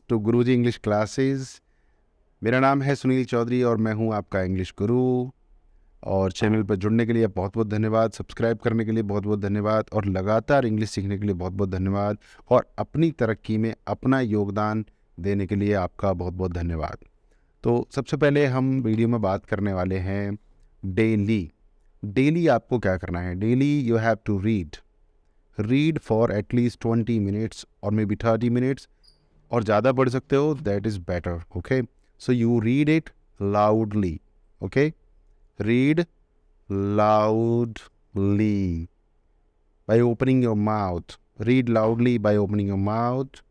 To Guruji English classes. मेरा नाम है सुनील चौधरी और मैं हूं आपका इंग्लिश गुरु। और चैनल पर जुड़ने के लिए बहुत बहुत धन्यवाद, सब्सक्राइब करने के लिए बहुत बहुत धन्यवाद और लगातार इंग्लिश सीखने के लिए बहुत बहुत धन्यवाद और अपनी तरक्की में अपना योगदान देने के लिए आपका बहुत बहुत धन्यवाद। तो सबसे पहले हम वीडियो में बात करने वाले हैं डेली। डेली आपको क्या करना है? Daily you have to read for at least 20 minutes और मे बी 30 मिनट्स, और ज़्यादा पढ़ सकते हो, that is better. Okay, so you read it loudly. Okay, read loudly by opening your mouth. Read loudly by opening your mouth.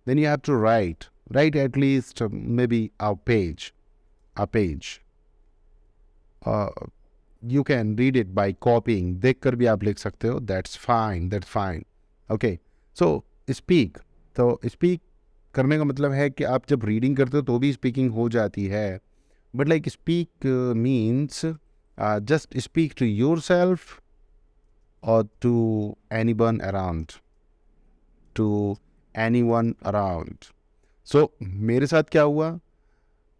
Then you have to write at least maybe a page. Uh, you can read it by copying. देख कर भी आप लिख सकते हो, that's fine. Okay, so speak. तो speak करने का मतलब है कि आप जब रीडिंग करते हो तो भी स्पीकिंग हो जाती है, but like speak means just speak to yourself or to anyone around. So मेरे साथ क्या हुआ?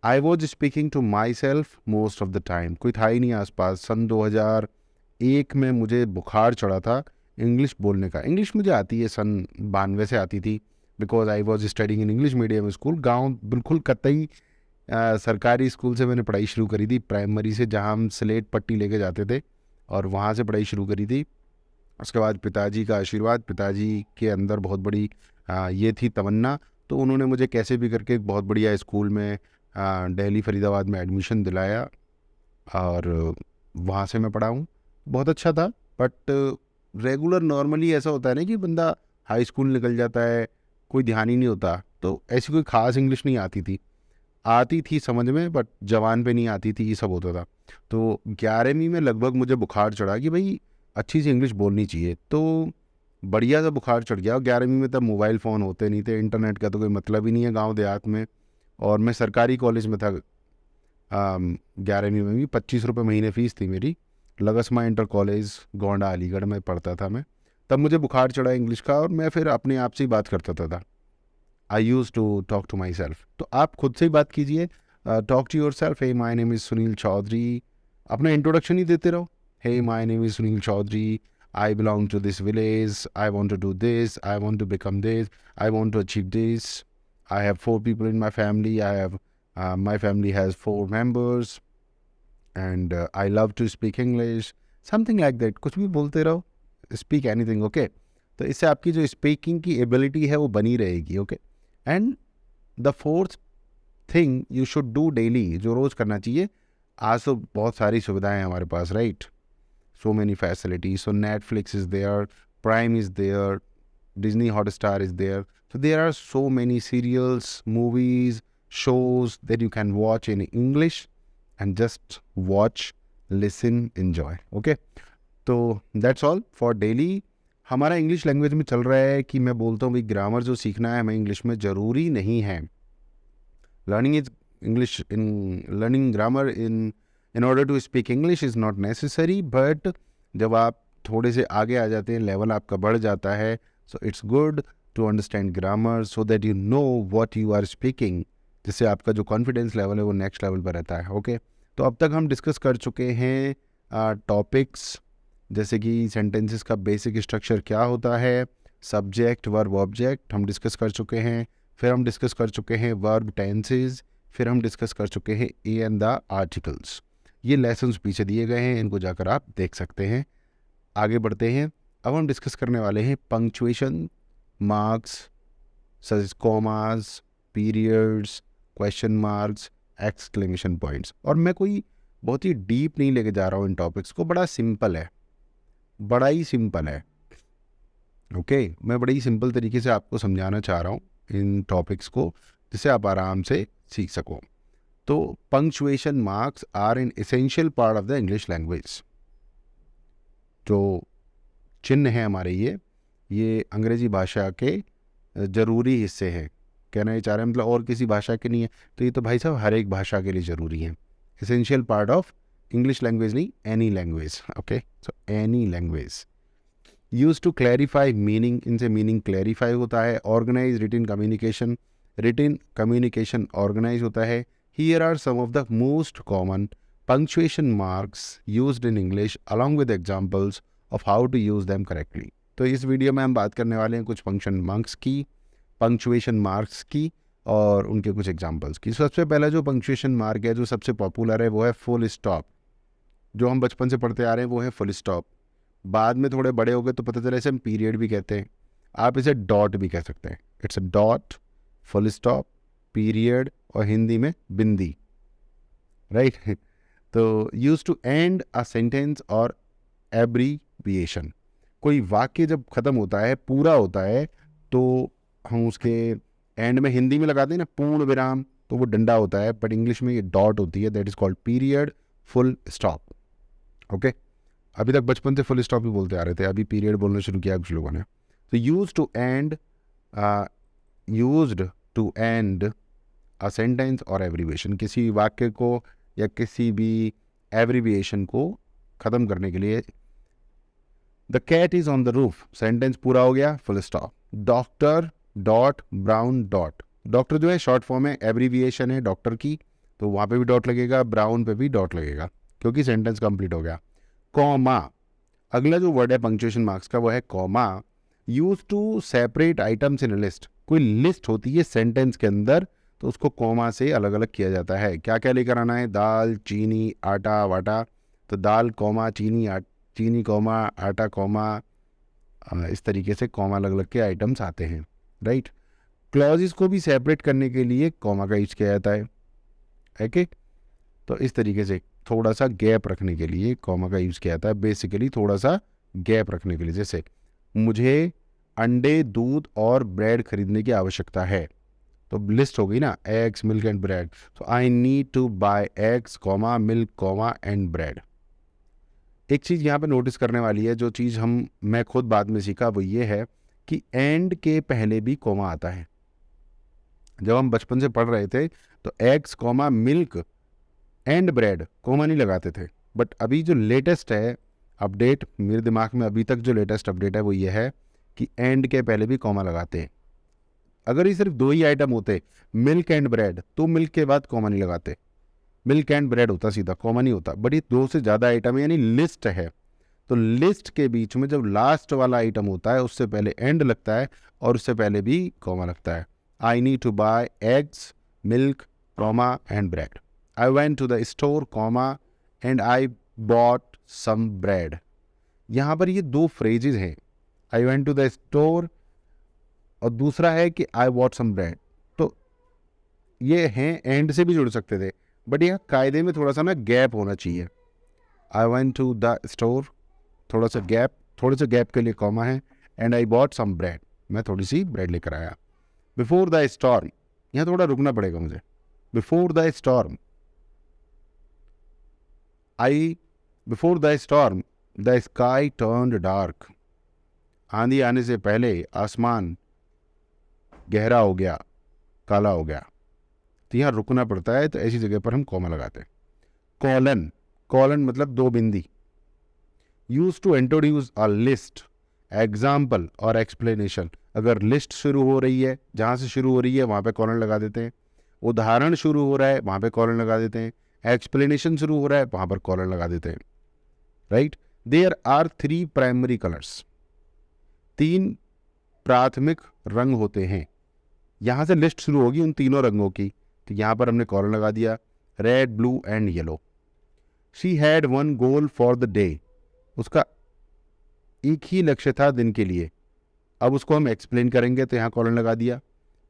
I was speaking to myself most of the time. कोई था ही नहीं आसपास। सन 2001 में मुझे बुखार चढ़ा था इंग्लिश बोलने का। इंग्लिश मुझे आती है, सन 92 से आती थी, because I was studying in English medium school. गाँव बिल्कुल कतई सरकारी स्कूल से मैंने पढ़ाई शुरू करी थी, प्राइमरी से, जहाँ हम स्लेट पट्टी लेके जाते थे और वहाँ से पढ़ाई शुरू करी थी। उसके बाद पिताजी का आशीर्वाद, पिताजी के अंदर बहुत बड़ी ये थी तमन्ना, तो उन्होंने मुझे कैसे भी करके एक बहुत बढ़िया स्कूल में दिल्ली फरीदाबाद में एडमिशन दिलाया और वहाँ से मैं पढ़ा हूँ। बहुत अच्छा था, बट रेगुलर नॉर्मली ऐसा होता है ना कि बंदा हाई स्कूल निकल जाता है, कोई ध्यान ही नहीं होता, तो ऐसी कोई ख़ास इंग्लिश नहीं आती थी समझ में, बट जवान पे नहीं आती थी, ये सब होता था। तो 11वीं में लगभग मुझे बुखार चढ़ा कि भाई अच्छी सी इंग्लिश बोलनी चाहिए, तो बढ़िया सा बुखार चढ़ गया। और 11वीं में तब मोबाइल फ़ोन होते नहीं थे, इंटरनेट का तो कोई मतलब ही नहीं है गांव देहात में, और मैं सरकारी कॉलेज में था। 11वीं में भी 25 रुपये महीने फ़ीस थी मेरी। लगस्मा इंटर कॉलेज गोंडा अलीगढ़ में पढ़ता था मैं। तब मुझे बुखार चढ़ा इंग्लिश का और मैं फिर अपने आप से ही बात करता था। I use to talk to myself. तो आप खुद से ही बात कीजिए, talk to yourself. Hey my name is Sunil Chaudhary. अपना इंट्रोडक्शन ही देते रहो। Hey my name is Sunil Chaudhary, I belong to this village, I want to do this, I want to become this, I want to achieve this. I have 4 people in my family. My family has 4 members and I love to speak English. Something like that. कुछ भी बोलते रहो, speak anything, okay? तो इससे आपकी जो speaking की ability है वो बनी रहेगी, okay? And the fourth thing you should do daily, जो रोज़ करना चाहिए। आज तो बहुत सारी सुविधाएं हैं हमारे पास, right? So many facilities. So Netflix is there, Prime is there, Disney Hotstar is there. So there are so many serials, movies, shows that you can watch in English and just watch, listen, enjoy. Okay? तो that's all for daily. हमारा English language में चल रहा है कि मैं बोलता हूँ भाई ग्रामर जो सीखना है हमें इंग्लिश में ज़रूरी नहीं है। Learning grammar in order to speak English is not necessary, but जब आप थोड़े से आगे आ जाते हैं, लेवल आपका बढ़ जाता है, so it's good to understand grammar so that you know what you are speaking, जिससे आपका जो कॉन्फिडेंस लेवल है वो नेक्स्ट लेवल पर रहता है। ओके, तो अब तक हम डिस्कस कर चुके हैं टॉपिक्स, जैसे कि सेंटेंसेस का बेसिक स्ट्रक्चर क्या होता है, सब्जेक्ट, वर्ब, ऑब्जेक्ट हम डिस्कस कर चुके हैं। फिर हम डिस्कस कर चुके हैं वर्ब टेंसेज। फिर हम डिस्कस कर चुके हैं ए एंड द आर्टिकल्स। ये लेसन्स पीछे दिए गए हैं, इनको जाकर आप देख सकते हैं। आगे बढ़ते हैं। अब हम डिस्कस करने वाले हैं punctuation, marks, such commas, periods, question marks, exclamation points. और मैं कोई बहुत ही डीप नहीं लेके जा रहा हूँ इन टॉपिक्स को, बड़ा ही सिंपल है। ओके, मैं बड़ी ही सिंपल तरीके से आपको समझाना चाह रहा हूँ इन टॉपिक्स को, जिससे आप आराम से सीख सको। तो punctuation marks are an essential part of the English language. जो चिन्ह हैं हमारे, ये अंग्रेजी भाषा के ज़रूरी हिस्से हैं। कहना ये चाह रहे हैं मतलब और किसी भाषा के नहीं है, तो ये तो भाई साहब हर एक भाषा के लिए ज़रूरी है। Essential part of English language नहीं, any language. Okay, so any language use to clarify meaning, इनसे मीनिंग क्लैरिफाई होता है। Organise written communication, written communication organise होता है। Here are some of the most common punctuation marks used in English along with examples of how to use them correctly. तो इस video में हम बात करने वाले हैं कुछ पंक्चुएशन मार्क्स की और उनके कुछ एग्जांपल्स की। सबसे पहला जो पंक्चुएशन मार्क है, जो सबसे पॉपुलर है, वो है फुल स्टॉप। जो हम बचपन से पढ़ते आ रहे हैं वो है फुल स्टॉप। बाद में थोड़े बड़े हो गए तो पता चला इसे हम पीरियड भी कहते हैं, आप इसे डॉट भी कह सकते हैं। It's a dot, full stop, period और हिंदी में बिंदी, राइट। तो use to end a sentence और एब्रीविएशन। कोई वाक्य जब खत्म होता है, पूरा होता है, तो हम उसके एंड में हिंदी में लगाते हैं ना पूर्ण विराम, तो वो डंडा होता है, बट इंग्लिश में ये डॉट होती है। That is called period, full stop. Okay, अभी तक बचपन से फुल स्टॉप ही बोलते आ रहे थे, अभी पीरियड बोलना शुरू किया कुछ लोगों ने। तो used to end a sentence और एब्रीविएशन, किसी वाक्य को या किसी भी एब्रीविएशन को ख़त्म करने के लिए। The cat is on the roof, sentence पूरा हो गया, full stop. Doctor dot Brown dot, doctor जो है शॉर्ट फॉर्म है, एब्रीविएशन है डॉक्टर की, तो वहाँ पे भी डॉट लगेगा, ब्राउन पे भी डॉट लगेगा, क्योंकि सेंटेंस कंप्लीट हो गया। कॉमा, अगला जो वर्ड है पंक्चुएशन मार्क्स का वो है comma. Use to separate items in list, कोई लिस्ट होती है सेंटेंस के अंदर, तो उसको कॉमा से अलग अलग किया जाता है। क्या क्या लेकर आना है, दाल, चीनी, आटा, वाटा, तो दाल कॉमा चीनी, चीनी कॉमा आटा कॉमा, इस तरीके से कॉमा अलग अलग के आइटम्स आते हैं, राइट। क्लॉजेस को भी सेपरेट करने के लिए कॉमा का यूज किया जाता है, ओके। तो इस तरीके से थोड़ा सा गैप रखने के लिए कॉमा का यूज़ किया जाता है, बेसिकली थोड़ा सा गैप रखने के लिए। जैसे मुझे अंडे, दूध और ब्रेड खरीदने की आवश्यकता है, तो लिस्ट हो गई ना, एग्स, मिल्क एंड ब्रेड, तो I need to buy eggs comma milk comma and bread. एक चीज़ यहाँ पे नोटिस करने वाली है, जो चीज़ मैं खुद बाद में सीखा, वो ये है कि एंड के पहले भी कॉमा आता है। जब हम बचपन से पढ़ रहे थे तो eggs comma milk and bread comma नहीं लगाते थे, बट अभी जो लेटेस्ट है अपडेट, मेरे दिमाग में अभी तक जो लेटेस्ट अपडेट है वो ये है कि एंड के पहले भी कॉमा लगाते हैं। अगर ये सिर्फ दो ही आइटम होते, मिल्क एंड ब्रेड, तो मिल्क के बाद कॉमा नहीं लगाते, मिल्क एंड ब्रेड होता सीधा, कॉमा नहीं होता। बट ये दो से ज़्यादा आइटम है, यानी लिस्ट है, तो लिस्ट के बीच में जब लास्ट वाला आइटम होता है उससे पहले एंड लगता है और उससे पहले भी कॉमा लगता है। I need to buy eggs, milk, comma and bread. I went to the store, comma, and I bought some bread. यहाँ पर ये दो फ्रेजेज हैं, I went to the store और दूसरा है कि I bought some bread। तो ये हैं एंड से भी जुड़ सकते थे, बट यहाँ कायदे में थोड़ा सा ना गैप होना चाहिए। I went to the store, थोड़ा से गैप के लिए कॉमा है, and I bought some bread, मैं थोड़ी सी ब्रेड लेकर आया। Before the storm, यहाँ थोड़ा रुकना पड़ेगा मुझे। Before the storm, before the storm, the sky turned dark. आंधी आने से पहले आसमान गहरा हो गया, काला हो गया। तो यहाँ रुकना पड़ता है, तो ऐसी जगह पर हम कॉमा लगाते हैं। कॉलन, कॉलन मतलब दो बिंदी। Use to introduce a list, example और एक्सप्लेनेशन। अगर लिस्ट शुरू हो रही है, जहाँ से शुरू हो रही है वहाँ पे कॉलन लगा देते हैं। उदाहरण शुरू हो रहा है, वहाँ पे कॉलन लगा देते हैं। एक्सप्लेनेशन शुरू हो रहा है, वहाँ पर कॉलन लगा देते हैं, right. There are 3 primary colours, 3 प्राथमिक रंग होते हैं। यहाँ से लिस्ट शुरू होगी उन तीनों रंगों की, तो यहाँ पर हमने कॉलन लगा दिया, red, blue and yellow. She had 1 goal for the day, उसका एक ही लक्ष्य था दिन के लिए। अब उसको हम एक्सप्लेन करेंगे, तो यहाँ कॉलन लगा दिया,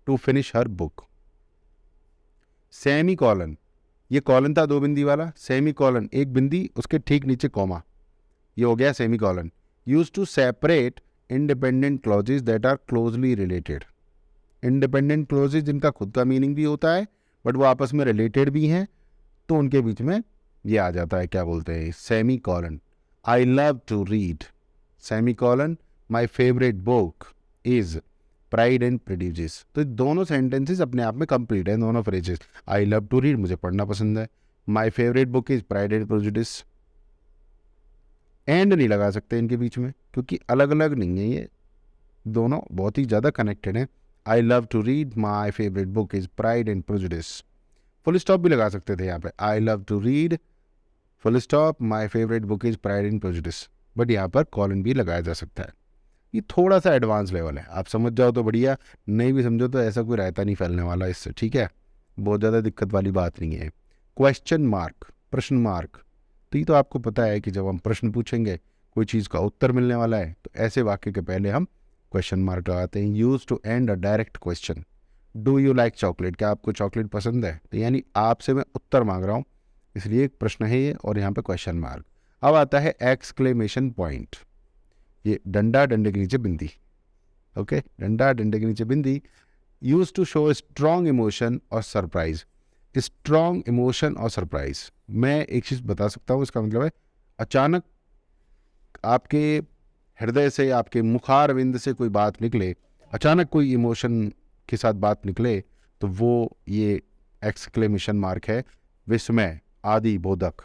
to finish her book. Semi colon, ये कॉलन था 2 बिंदी वाला, सेमी कॉलन 1 बिंदी, उसके ठीक नीचे कॉमा, ये हो गया semi colon. Use to separate independent clauses that are closely related. Independent clauses जिनका खुद का मीनिंग भी होता है बट वो आपस में रिलेटेड भी हैं, तो उनके बीच में ये आ जाता है, क्या बोलते हैं, semi colon. I love to read, semi colon, my favourite book is Pride and Prejudice. तो दोनों सेंटेंसेस अपने आप में कंप्लीट हैं, दोनों phrases. I love to read, मुझे पढ़ना पसंद है, my favourite book is Pride and Prejudice. And नहीं लगा सकते इनके बीच में, क्योंकि अलग अलग नहीं है, ये दोनों बहुत ही ज़्यादा कनेक्टेड हैं, I love to read, my favourite book is Pride and Prejudice. Full stop भी लगा सकते थे यहाँ पे, I love to read full stop my favourite book is Pride and Prejudice, but यहाँ पर कॉलन भी लगाया जा सकता है। ये थोड़ा सा एडवांस लेवल है, आप समझ जाओ तो बढ़िया, नहीं भी समझो तो ऐसा कोई रायता नहीं फैलने वाला इससे, ठीक है, बहुत ज़्यादा दिक्कत वाली बात नहीं है। क्वेश्चन मार्क, प्रश्न मार्क, तो ये तो आपको पता है कि जब हम प्रश्न पूछेंगे कोई चीज़ का उत्तर मिलने वाला है तो ऐसे वाक्य के पहले हम क्वेश्चन मार्क लगाते हैं। Use to end a direct question, do you like chocolate, क्या आपको चॉकलेट पसंद है, तो यानी आपसे मैं उत्तर मांग रहा हूँ, इसलिए एक प्रश्न है ये, और यहाँ पे क्वेश्चन मार्क। अब आता है एक्सक्लेमेशन पॉइंट, ये डंडा डंडे के नीचे बिंदी, ओके, डंडा डंडे के नीचे बिंदी। Use to show strong emotion और सरप्राइज, स्ट्रॉन्ग इमोशन और सरप्राइज, मैं एक चीज़ बता सकता हूँ, इसका मतलब है अचानक आपके हृदय से, आपके मुखारविंद से कोई बात निकले, अचानक कोई इमोशन के साथ बात निकले, तो वो ये एक्सक्लेमेशन मार्क है। विस्मय आदि बोधक,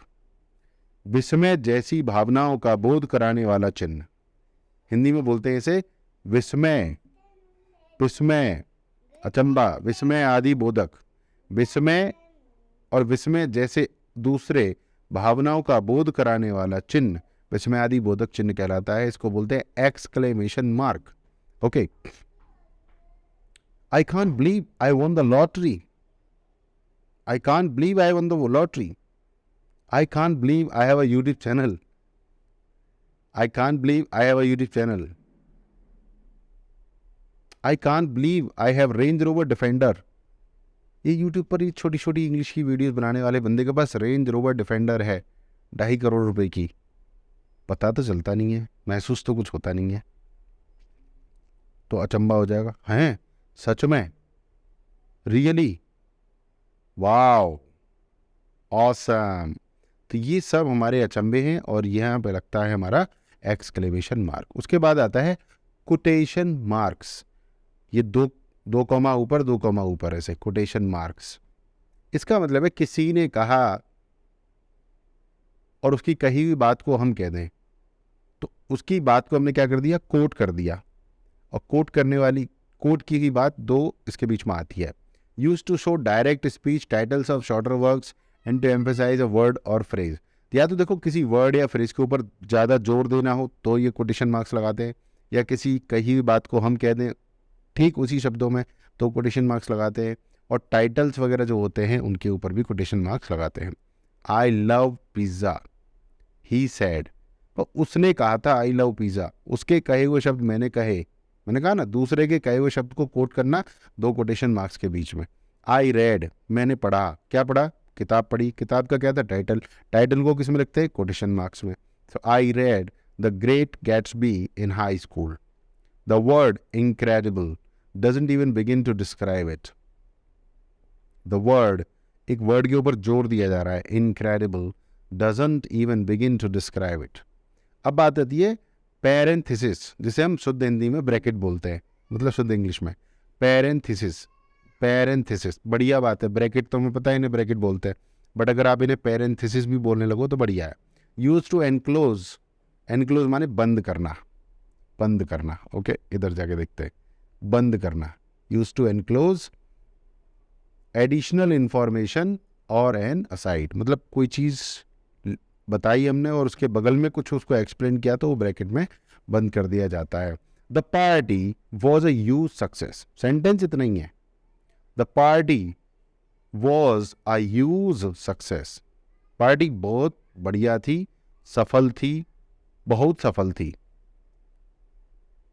विस्मय जैसी भावनाओं का बोध कराने वाला चिन्ह, हिंदी में बोलते हैं इसे विस्मय, विस्मय, अचंबा, विस्मय आदि बोधक, विस्मय और विस्मय जैसे दूसरे भावनाओं का बोध कराने वाला चिन्ह विस्मय आदि बोधक चिन्ह कहलाता है, इसको बोलते हैं exclamation mark. Okay, I can't believe I won the lottery, I can't believe I won the lottery, I can't believe I have a YouTube channel, I can't believe I have a YouTube channel, I can't believe I have range rover defender. ये YouTube पर ये छोटी छोटी English की videos बनाने वाले बंदे के पास रेंज रोवर डिफेंडर है 2.5 करोड़ रुपए की, पता तो चलता नहीं है, महसूस तो कुछ होता नहीं है, तो अचंबा हो जाएगा, हैं सच में, रियली, वाओ, ऑसम। तो ये सब हमारे अचंबे हैं और यहाँ पे लगता है हमारा एक्सक्लेमेशन मार्क। उसके बाद आता है कोटेशन मार्क्स, ये दो कॉमा ऊपर, 2 कॉमा ऊपर, ऐसे कोटेशन मार्क्स। इसका मतलब है किसी ने कहा और उसकी कही हुई बात को हम कह दें, तो उसकी बात को हमने क्या कर दिया, कोट कर दिया, और कोट करने वाली, कोट की हुई बात 2 इसके बीच में आती है। Use to show direct speech titles of shorter works and to emphasise a word और फ्रेज, या तो देखो किसी वर्ड या फ्रेज के ऊपर ज़्यादा जोर देना हो तो ये कोटेशन मार्क्स लगाते हैं, या किसी कही हुई बात को हम कह दें ठीक उसी शब्दों में तो कोटेशन मार्क्स लगाते हैं, और टाइटल्स वगैरह जो होते हैं उनके ऊपर भी कोटेशन मार्क्स लगाते हैं। I love pizza, he sad, तो उसने कहा था आई लव पिज़्ज़ा, उसके कहे हुए शब्द मैंने कहे, मैंने कहा ना दूसरे के कहे हुए शब्द को कोट करना 2 कोटेशन मार्क्स के बीच में। आई रेड, मैंने पढ़ा, क्या पढ़ा, किताब पढ़ी, किताब का क्या था, टाइटल, टाइटल को किस में लिखते हैं, कोटेशन मार्क्स में। So I read the Great Gatsby in high school, the word incredible doesn't even begin to describe it, the word, एक वर्ड के ऊपर जोर दिया जा रहा है, incredible doesn't even begin to describe it। अब बात आती है पैरेंथेसिस, जिसे हम शुद्ध हिंदी में ब्रैकेट बोलते हैं, मतलब शुद्ध इंग्लिश में पैरेंथेसिस, पैरेंथेसिस बढ़िया बात है, ब्रैकेट तो हमें पता है इन्हें ब्रैकेट बोलते हैं, बट अगर आप इन्हें पैरेंथेसिस भी बोलने लगो तो बढ़िया है। यूज टू एनक्लोज, एनक्लोज माने बंद करना, बंद करना, ओके, इधर जाके देखते हैं, बंद करना, use to enclose additional information और एन असाइड, मतलब कोई चीज़ बताई हमने और उसके बगल में कुछ उसको एक्सप्लेन किया तो वो ब्रैकेट में बंद कर दिया जाता है। The party was a huge success, sentence इतना ही है, the party was a huge success, party बहुत बढ़िया थी, सफल थी, बहुत सफल थी,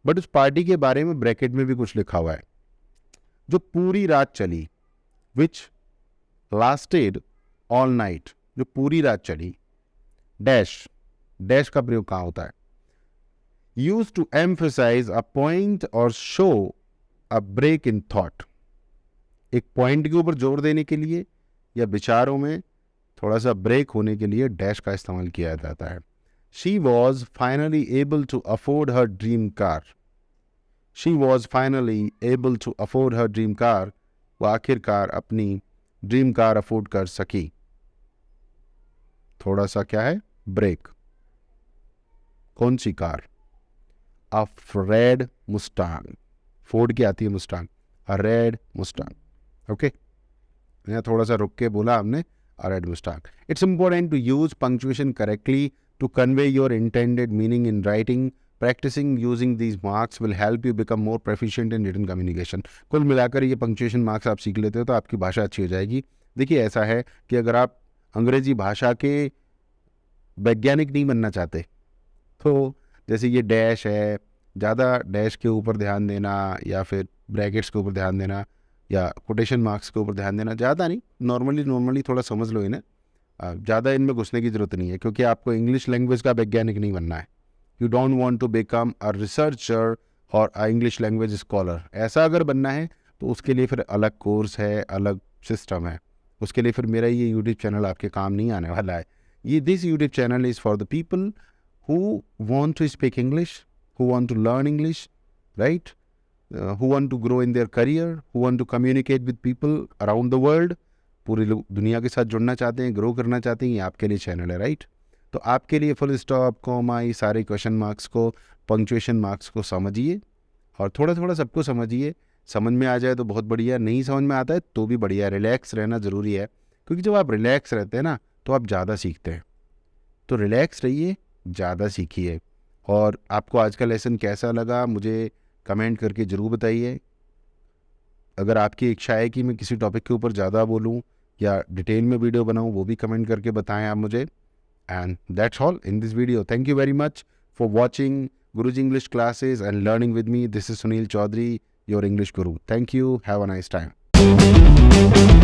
बट उस पार्टी के बारे में ब्रैकेट में भी कुछ लिखा हुआ है, जो पूरी रात चली, विच लास्टेड ऑल नाइट, जो पूरी रात चली, डैश, डैश का प्रयोग कहाँ होता है, use to emphasise a point और show a break in thought, एक पॉइंट के ऊपर जोर देने के लिए या विचारों में थोड़ा सा ब्रेक होने के लिए डैश का इस्तेमाल किया जाता है। She was finally able to afford her dream car. She was finally able to afford her dream car. वो आखिरकार अपनी ड्रीम कार अफोर्ड कर सकी, थोड़ा सा क्या है, ब्रेक। कौन सी कार, अ रेड मुस्टांग, फोर्ड की आती है मुस्टांग, अ रेड मुस्टाक। ओके, यहाँ थोड़ा सा रुक के बोला हमने अ रेड मुस्टाक। It's important to use punctuation correctly to convey your intended meaning in writing. Practising using these marks will help you become more proficient in written communication. कुल मिलाकर ये पंक्चुएशन मार्क्स आप सीख लेते हो तो आपकी भाषा अच्छी हो जाएगी। देखिए ऐसा है कि अगर आप अंग्रेजी भाषा के वैज्ञानिक नहीं बनना चाहते तो जैसे ये डैश है, ज़्यादा डैश के ऊपर ध्यान देना या फिर ब्रैकेट्स के ऊपर ध्यान देना या कोटेशन मार्क्स के ऊपर ध्यान देना, ज़्यादा नहीं, नॉर्मली थोड़ा समझ लो इन्हें। ज़्यादा इनमें घुसने की ज़रूरत नहीं है क्योंकि आपको इंग्लिश लैंग्वेज का वैज्ञानिक नहीं बनना है। You don't want to become a researcher और अ इंग्लिश लैंग्वेज स्कॉलर। ऐसा अगर बनना है तो उसके लिए फिर अलग कोर्स है, अलग सिस्टम है। उसके लिए फिर मेरा ये यूट्यूब चैनल आपके काम नहीं आने वाला है। ये this YouTube channel is for the people who want to speak English, who want to learn English, right? Who want to grow in their career, who want to communicate with people around the world, पूरी दुनिया के साथ जुड़ना चाहते हैं, grow करना चाहते हैं, ये आपके लिए चैनल है, राइट? तो आपके लिए फुल स्टॉप, कॉमा, ये सारे क्वेश्चन मार्क्स को, पंक्चुएशन मार्क्स को समझिए और थोड़ा थोड़ा सबको समझिए। समझ में आ जाए तो बहुत बढ़िया, नहीं समझ में आता है तो भी बढ़िया। रिलैक्स रहना ज़रूरी है क्योंकि जब आप रिलैक्स रहते हैं ना तो आप ज़्यादा सीखते हैं। तो रिलैक्स रहिए, ज़्यादा सीखिए। और आपको आज का लेसन कैसा लगा मुझे कमेंट करके ज़रूर बताइए। अगर आपकी इच्छा है कि मैं किसी टॉपिक के ऊपर ज़्यादा बोलूं या डिटेल में वीडियो बनाऊं वो भी कमेंट करके बताएं आप मुझे। And that's all in this video. Thank you very much for watching Guru's English classes and learning with me. This is Sunil Chaudhary, your English guru. Thank you, have a nice time.